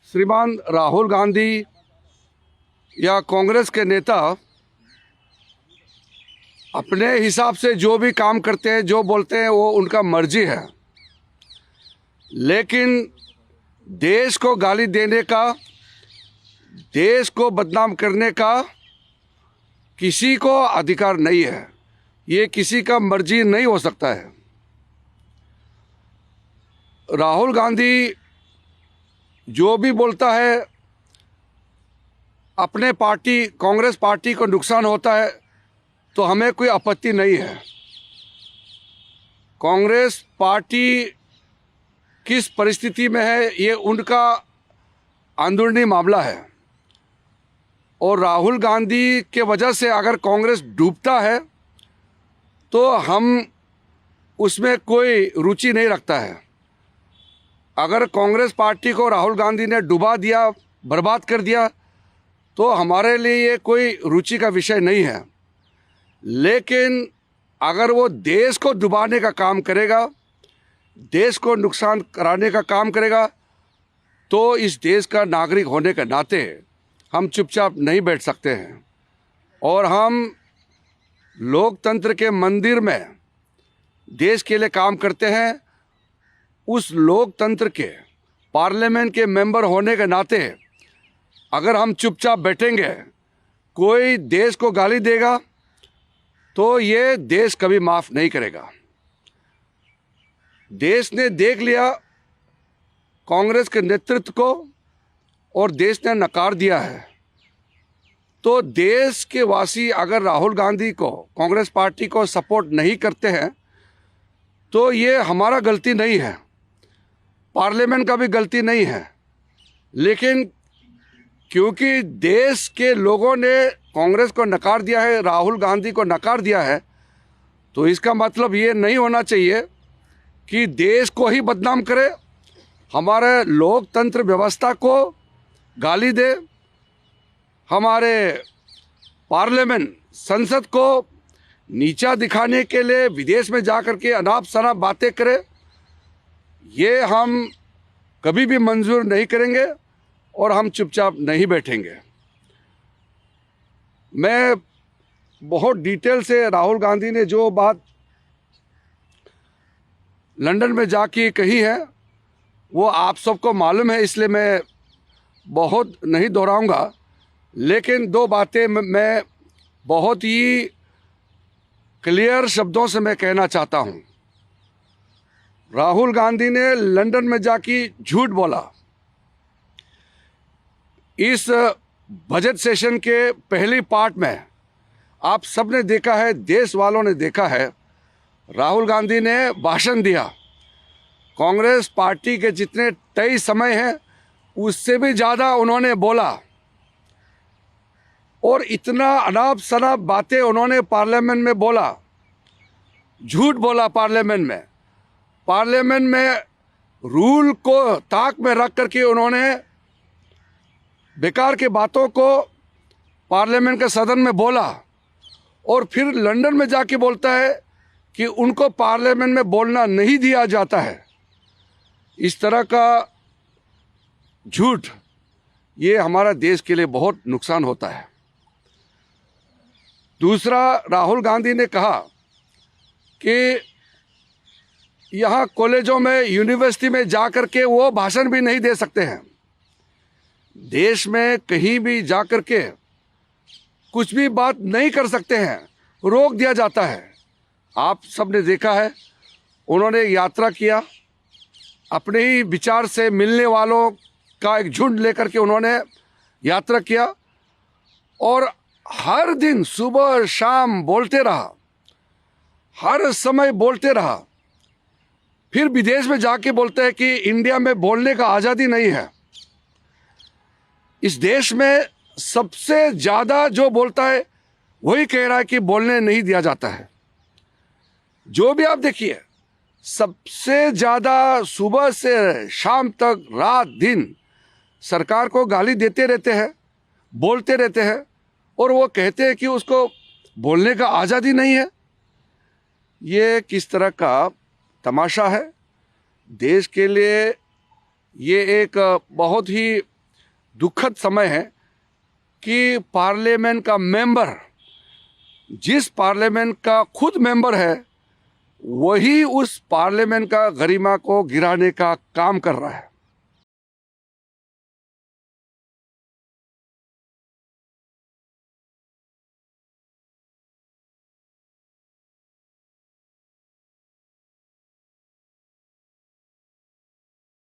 श्रीमान राहुल गांधी या कांग्रेस के नेता अपने हिसाब से जो भी काम करते हैं, जो बोलते हैं, वो उनका मर्जी है। लेकिन देश को गाली देने का, देश को बदनाम करने का किसी को अधिकार नहीं है। ये किसी का मर्जी नहीं हो सकता है। राहुल गांधी जो भी बोलता है, अपने पार्टी कांग्रेस पार्टी को नुकसान होता है तो हमें कोई आपत्ति नहीं है। कांग्रेस पार्टी किस परिस्थिति में है ये उनका अंदरूनी मामला है, और राहुल गांधी के वजह से अगर कांग्रेस डूबता है तो हम उसमें कोई रुचि नहीं रखता है। अगर कांग्रेस पार्टी को राहुल गांधी ने डुबा दिया, बर्बाद कर दिया, तो हमारे लिए ये कोई रुचि का विषय नहीं है। लेकिन अगर वो देश को डुबाने का काम करेगा, देश को नुकसान कराने का काम करेगा, तो इस देश का नागरिक होने के नाते हम चुपचाप नहीं बैठ सकते हैं। और हम लोकतंत्र के मंदिर में देश के लिए काम करते हैं। उस लोकतंत्र के पार्लियामेंट के मेंबर होने के नाते अगर हम चुपचाप बैठेंगे, कोई देश को गाली देगा तो ये देश कभी माफ़ नहीं करेगा। देश ने देख लिया कांग्रेस के नेतृत्व को और देश ने नकार दिया है। तो देश के वासी अगर राहुल गांधी को, कांग्रेस पार्टी को सपोर्ट नहीं करते हैं तो ये हमारा गलती नहीं है, पार्लियामेंट का भी गलती नहीं है। लेकिन क्योंकि देश के लोगों ने कांग्रेस को नकार दिया है, राहुल गांधी को नकार दिया है, तो इसका मतलब ये नहीं होना चाहिए कि देश को ही बदनाम करे, हमारे लोकतंत्र व्यवस्था को गाली दे, हमारे पार्लियामेंट संसद को नीचा दिखाने के लिए विदेश में जाकर के अनाप शनाप बातें करे। ये हम कभी भी मंजूर नहीं करेंगे और हम चुपचाप नहीं बैठेंगे। मैं बहुत डिटेल से राहुल गांधी ने जो बात लंदन में जाके कही है वो आप सबको मालूम है, इसलिए मैं बहुत नहीं दोहराऊंगा। लेकिन दो बातें मैं बहुत ही क्लियर शब्दों से मैं कहना चाहता हूं। राहुल गांधी ने लंदन में जाके झूठ बोला। इस बजट सेशन के पहली पार्ट में आप सबने देखा है, देश वालों ने देखा है, राहुल गांधी ने भाषण दिया। कांग्रेस पार्टी के जितने तय समय हैं उससे भी ज़्यादा उन्होंने बोला, और इतना अनाप शनाप बातें उन्होंने पार्लियामेंट में बोला, झूठ बोला पार्लियामेंट में रूल को ताक में रख करके उन्होंने बेकार की बातों को पार्लियामेंट के सदन में बोला, और फिर लंदन में जाके बोलता है कि उनको पार्लियामेंट में बोलना नहीं दिया जाता है। इस तरह का झूठ, ये हमारा देश के लिए बहुत नुकसान होता है। दूसरा, राहुल गांधी ने कहा कि यहाँ कॉलेजों में, यूनिवर्सिटी में जा कर के वो भाषण भी नहीं दे सकते हैं। देश में कहीं भी जा कर के कुछ भी बात नहीं कर सकते हैं, रोक दिया जाता है। आप सबने देखा है, उन्होंने यात्रा किया, अपने ही विचार से मिलने वालों का एक झुंड लेकर के उन्होंने यात्रा किया, और हर दिन सुबह शाम बोलते रहा, हर समय बोलते रहा। फिर विदेश में जाके बोलते हैं कि इंडिया में बोलने का आज़ादी नहीं है। इस देश में सबसे ज़्यादा जो बोलता है वही कह रहा है कि बोलने नहीं दिया जाता है। जो भी आप देखिए, सबसे ज़्यादा सुबह से शाम तक, रात दिन सरकार को गाली देते रहते हैं, बोलते रहते हैं, और वो कहते हैं कि उसको बोलने का आज़ादी नहीं है। ये किस तरह का तमाशा है। देश के लिए ये एक बहुत ही दुखद समय है कि पार्लियामेंट का मेंबर, जिस पार्लियामेंट का खुद मेंबर है, वही उस पार्लियामेंट का गरिमा को गिराने का काम कर रहा है।